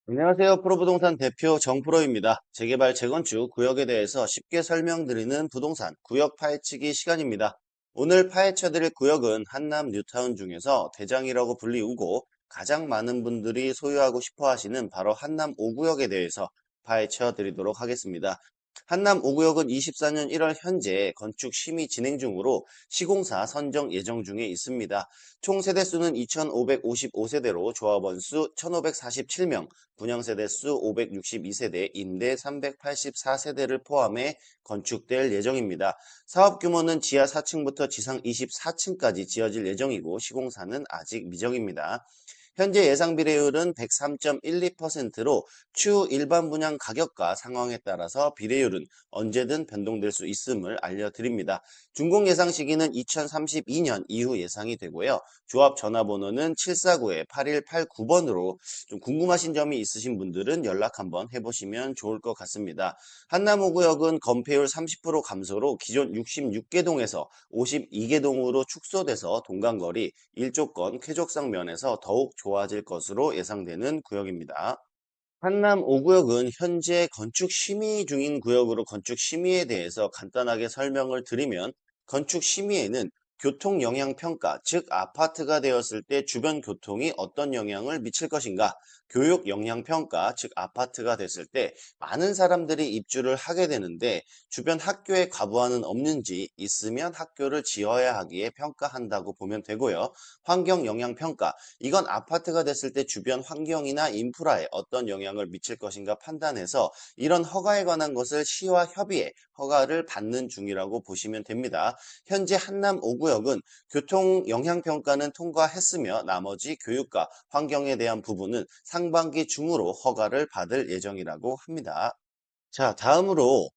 안녕하세요. 프로부동산 대표 정프로입니다. 재개발, 재건축, 구역에 대해서 쉽게 설명드리는 부동산 구역 파헤치기 시간입니다. 오늘 파헤쳐드릴 구역은 한남 뉴타운 중에서 대장이라고 불리우고 가장 많은 분들이 소유하고 싶어 하시는 바로 한남 5구역에 대해서 파헤쳐드리도록 하겠습니다. 한남 5구역은 24년 1월 현재 건축 심의 진행 중으로 시공사 선정 예정 중에 있습니다. 총 세대수는 2,555세대로 조합원 수 1,547명, 분양세대 수 562세대, 임대 384세대를 포함해 건축될 예정입니다. 사업 규모는 지하 4층부터 지상 24층까지 지어질 예정이고 시공사는 아직 미정입니다. 현재 예상 비례율은 103.12%로 추후 일반 분양 가격과 상황에 따라서 비례율은 언제든 변동될 수 있음을 알려드립니다. 준공 예상 시기는 2032년 이후 예상이 되고요. 조합 전화번호는 749-8189번으로 좀 궁금하신 점이 있으신 분들은 연락 한번 해보시면 좋을 것 같습니다. 한남호구역은 건폐율 30% 감소로 기존 66개 동에서 52개 동으로 축소돼서 동간거리, 일조권, 쾌적성 면에서 더욱 좋아질 것으로 예상되는 구역입니다. 한남 5구역은 현재 건축 심의 중인 구역으로 건축 심의에 대해서 간단하게 설명을 드리면 건축 심의에는 교통 영향 평가, 즉 아파트가 되었을 때 주변 교통이 어떤 영향을 미칠 것인가, 교육 영향 평가, 즉 아파트가 됐을 때 많은 사람들이 입주를 하게 되는데 주변 학교에 과부하는 없는지 있으면 학교를 지어야 하기에 평가한다고 보면 되고요. 환경 영향 평가, 이건 아파트가 됐을 때 주변 환경이나 인프라에 어떤 영향을 미칠 것인가 판단해서 이런 허가에 관한 것을 시와 협의해 허가를 받는 중이라고 보시면 됩니다. 현재 한남 5구역은 교통 영향 평가는 통과했으며 나머지 교육과 환경에 대한 부분은 상반기 중으로 허가를 받을 예정이라고 합니다. 자, 다음으로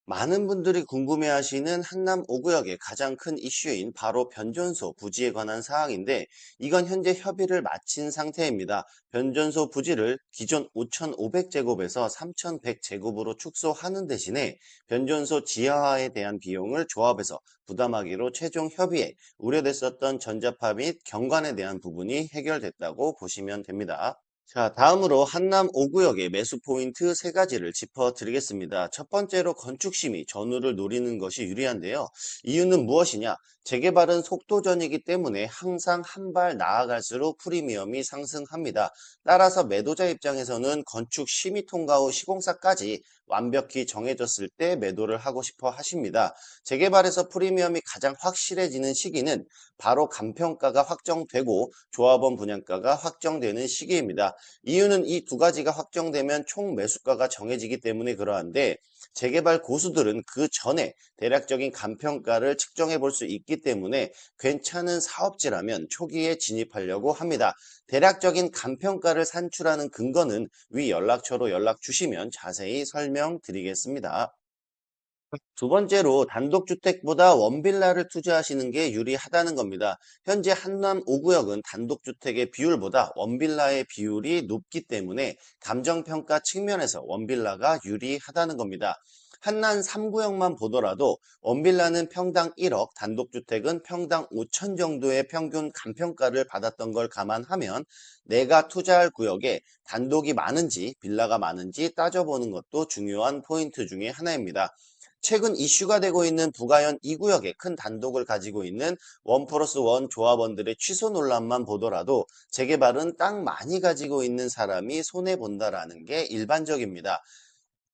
많은 분들이 궁금해하시는 한남 5구역의 가장 큰 이슈인 바로 변전소 부지에 관한 사항인데 이건 현재 협의를 마친 상태입니다. 변전소 부지를 기존 5,500제곱에서 3,100제곱으로 축소하는 대신에 변전소 지하화에 대한 비용을 조합해서 부담하기로 최종 협의해 우려됐었던 전자파 및 경관에 대한 부분이 해결됐다고 보시면 됩니다. 자, 다음으로 한남 5구역의 매수 포인트 세 가지를 짚어드리겠습니다. 첫 번째로 건축심의 전후를 노리는 것이 유리한데요. 이유는 무엇이냐? 재개발은 속도전이기 때문에 항상 한 발 나아갈수록 프리미엄이 상승합니다. 따라서 매도자 입장에서는 건축 심의 통과 후 시공사까지 완벽히 정해졌을 때 매도를 하고 싶어 하십니다. 재개발에서 프리미엄이 가장 확실해지는 시기는 바로 감평가가 확정되고 조합원 분양가가 확정되는 시기입니다. 이유는 이 두 가지가 확정되면 총 매수가가 정해지기 때문에 그러한데 재개발 고수들은 그 전에 대략적인 감평가를 측정해 볼 수 있기 때문에 괜찮은 사업지라면 초기에 진입하려고 합니다. 대략적인 감평가를 산출하는 근거는 위 연락처로 연락 주시면 자세히 설명드리겠습니다. 두 번째로 단독주택보다 원빌라를 투자하시는 게 유리하다는 겁니다. 현재 한남 5구역은 단독주택의 비율보다 원빌라의 비율이 높기 때문에 감정평가 측면에서 원빌라가 유리하다는 겁니다. 한남 3구역만 보더라도 원빌라는 평당 1억, 단독주택은 평당 5천 정도의 평균 감평가를 받았던 걸 감안하면 내가 투자할 구역에 단독이 많은지 빌라가 많은지 따져보는 것도 중요한 포인트 중에 하나입니다. 최근 이슈가 되고 있는 부가현 2구역에 큰 단독을 가지고 있는 원 플러스 원 조합원들의 취소 논란만 보더라도 재개발은 땅 많이 가지고 있는 사람이 손해본다라는 게 일반적입니다.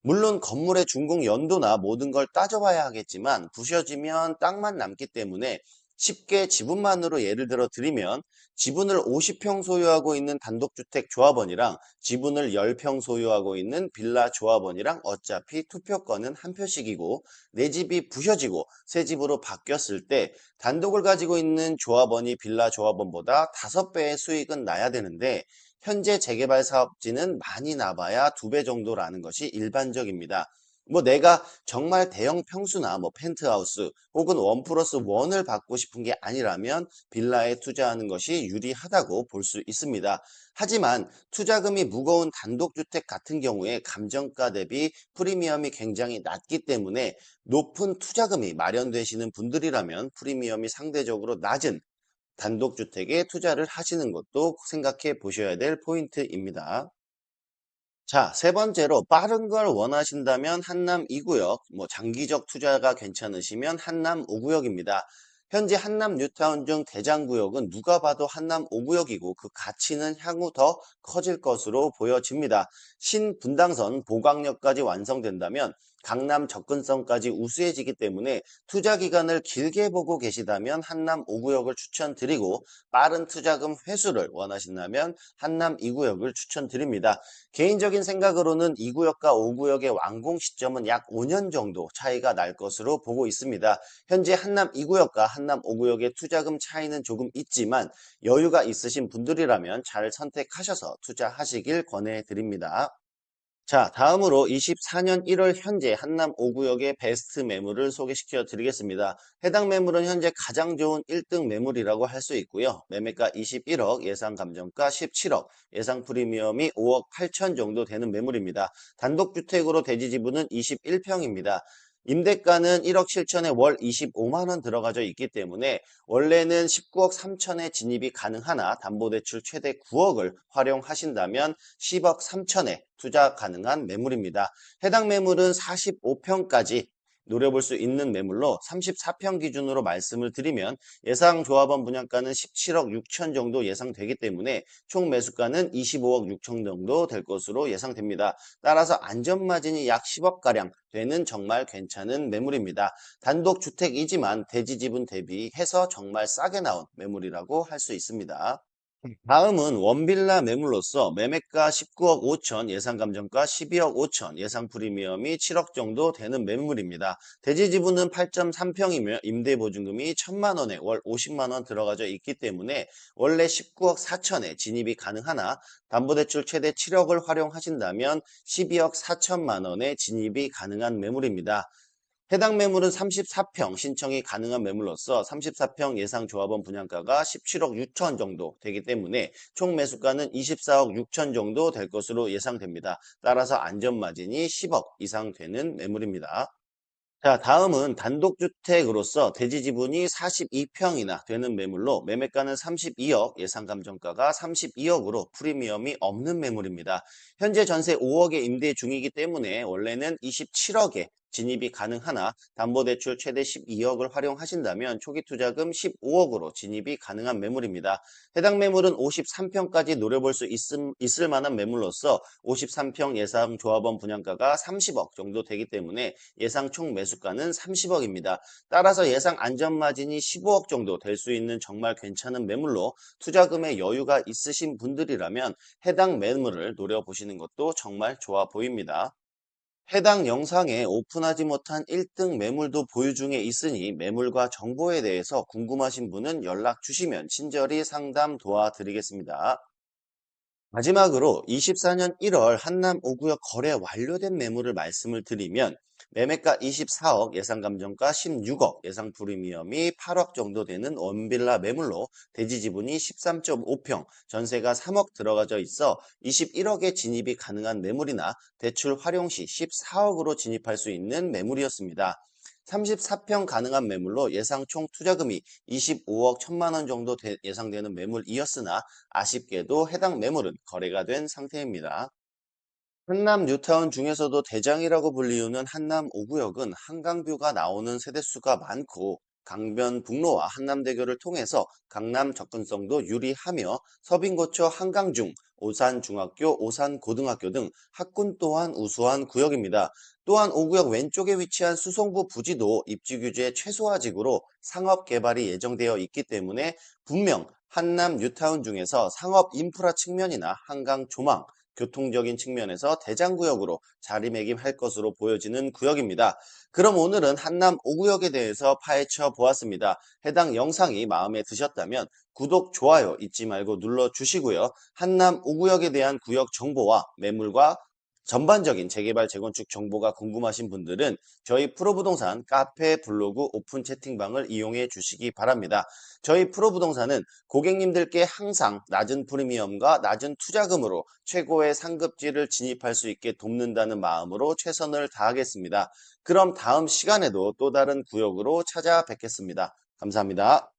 물론 건물의 준공 연도나 모든 걸 따져봐야 하겠지만 부셔지면 땅만 남기 때문에 쉽게 지분만으로 예를 들어 드리면 지분을 50평 소유하고 있는 단독주택 조합원이랑 지분을 10평 소유하고 있는 빌라 조합원이랑 어차피 투표권은 한 표씩이고 내 집이 부셔지고 새 집으로 바뀌었을 때 단독을 가지고 있는 조합원이 빌라 조합원보다 5배의 수익은 나야 되는데 현재 재개발 사업지는 많이 나봐야 2배 정도라는 것이 일반적입니다. 뭐 내가 정말 대형 평수나 뭐 펜트하우스 혹은 원 플러스 원을 받고 싶은 게 아니라면 빌라에 투자하는 것이 유리하다고 볼 수 있습니다. 하지만 투자금이 무거운 단독주택 같은 경우에 감정가 대비 프리미엄이 굉장히 낮기 때문에 높은 투자금이 마련되시는 분들이라면 프리미엄이 상대적으로 낮은 단독주택에 투자를 하시는 것도 생각해 보셔야 될 포인트입니다. 자, 세 번째로 빠른 걸 원하신다면 한남 2구역, 장기적 투자가 괜찮으시면 한남 5구역입니다. 현재 한남 뉴타운 중 대장구역은 누가 봐도 한남 5구역이고 그 가치는 향후 더 커질 것으로 보여집니다. 신분당선 보강역까지 완성된다면 강남 접근성까지 우수해지기 때문에 투자 기간을 길게 보고 계시다면 한남 5구역을 추천드리고 빠른 투자금 회수를 원하신다면 한남 2구역을 추천드립니다. 개인적인 생각으로는 2구역과 5구역의 완공 시점은 약 5년 정도 차이가 날 것으로 보고 있습니다. 현재 한남 2구역과 한남 5구역의 투자금 차이는 조금 있지만 여유가 있으신 분들이라면 잘 선택하셔서 투자하시길 권해드립니다. 자, 다음으로 24년 1월 현재 한남 5구역의 베스트 매물을 소개시켜 드리겠습니다. 해당 매물은 현재 가장 좋은 1등 매물이라고 할 수 있고요. 매매가 21억, 예상 감정가 17억, 예상 프리미엄이 5억 8천 정도 되는 매물입니다. 단독주택으로 대지 지분은 21평입니다. 임대가는 1억 7천에 월 25만 원 들어가져 있기 때문에 원래는 19억 3천에 진입이 가능하나 담보대출 최대 9억을 활용하신다면 10억 3천에 투자 가능한 매물입니다. 해당 매물은 45평까지 노려볼 수 있는 매물로 34평 기준으로 말씀을 드리면 예상 조합원 분양가는 17억 6천 정도 예상되기 때문에 총 매수가는 25억 6천 정도 될 것으로 예상됩니다. 따라서 안전마진이 약 10억가량 되는 정말 괜찮은 매물입니다. 단독주택이지만 대지 지분 대비해서 정말 싸게 나온 매물이라고 할 수 있습니다. 다음은 원빌라 매물로서 매매가 19억 5천, 예상 감정가 12억 5천, 예상 프리미엄이 7억 정도 되는 매물입니다. 대지 지분은 8.3평이며 임대보증금이 1천만 원에 월 50만 원 들어가져 있기 때문에 원래 19억 4천에 진입이 가능하나 담보대출 최대 7억을 활용하신다면 12억 4천만 원에 진입이 가능한 매물입니다. 해당 매물은 34평 신청이 가능한 매물로서 34평 예상 조합원 분양가가 17억 6천 정도 되기 때문에 총 매수가는 24억 6천 정도 될 것으로 예상됩니다. 따라서 안전마진이 10억 이상 되는 매물입니다. 자, 다음은 단독주택으로서 대지 지분이 42평이나 되는 매물로 매매가는 32억, 예상 감정가가 32억으로 프리미엄이 없는 매물입니다. 현재 전세 5억에 임대 중이기 때문에 원래는 27억에 진입이 가능하나 담보대출 최대 12억을 활용하신다면 초기 투자금 15억으로 진입이 가능한 매물입니다. 해당 매물은 53평까지 노려볼 수 있을 만한 매물로서 53평 예상 조합원 분양가가 30억 정도 되기 때문에 예상 총 매수가는 30억입니다. 따라서 예상 안전마진이 15억 정도 될 수 있는 정말 괜찮은 매물로 투자금에 여유가 있으신 분들이라면 해당 매물을 노려보시는 것도 정말 좋아 보입니다. 해당 영상에 오픈하지 못한 1등 매물도 보유 중에 있으니 매물과 정보에 대해서 궁금하신 분은 연락 주시면 친절히 상담 도와드리겠습니다. 마지막으로 24년 1월 한남 5구역 거래 완료된 매물을 말씀을 드리면 매매가 24억, 예상 감정가 16억, 예상 프리미엄이 8억 정도 되는 원빌라 매물로 대지 지분이 13.5평, 전세가 3억 들어가져 있어 21억에 진입이 가능한 매물이나 대출 활용 시 14억으로 진입할 수 있는 매물이었습니다. 34평 가능한 매물로 예상 총 투자금이 25억 1천만 원 정도 예상되는 매물이었으나 아쉽게도 해당 매물은 거래가 된 상태입니다. 한남 뉴타운 중에서도 대장이라고 불리우는 한남 5구역은 한강뷰가 나오는 세대수가 많고 강변북로와 한남대교를 통해서 강남 접근성도 유리하며 서빙고쳐 한강중, 오산중학교, 오산고등학교 등 학군 또한 우수한 구역입니다. 또한 5구역 왼쪽에 위치한 수성구 부지도 입지 규제 최소화지구로 상업 개발이 예정되어 있기 때문에 분명 한남 뉴타운 중에서 상업 인프라 측면이나 한강 조망, 교통적인 측면에서 대장구역으로 자리매김할 것으로 보여지는 구역입니다. 그럼 오늘은 한남 5구역에 대해서 파헤쳐 보았습니다. 해당 영상이 마음에 드셨다면 구독, 좋아요 잊지 말고 눌러주시고요. 한남 5구역에 대한 구역 정보와 매물과 전반적인 재개발, 재건축 정보가 궁금하신 분들은 저희 프로부동산 카페, 블로그, 오픈 채팅방을 이용해 주시기 바랍니다. 저희 프로부동산은 고객님들께 항상 낮은 프리미엄과 낮은 투자금으로 최고의 상급지를 진입할 수 있게 돕는다는 마음으로 최선을 다하겠습니다. 그럼 다음 시간에도 또 다른 구역으로 찾아뵙겠습니다. 감사합니다.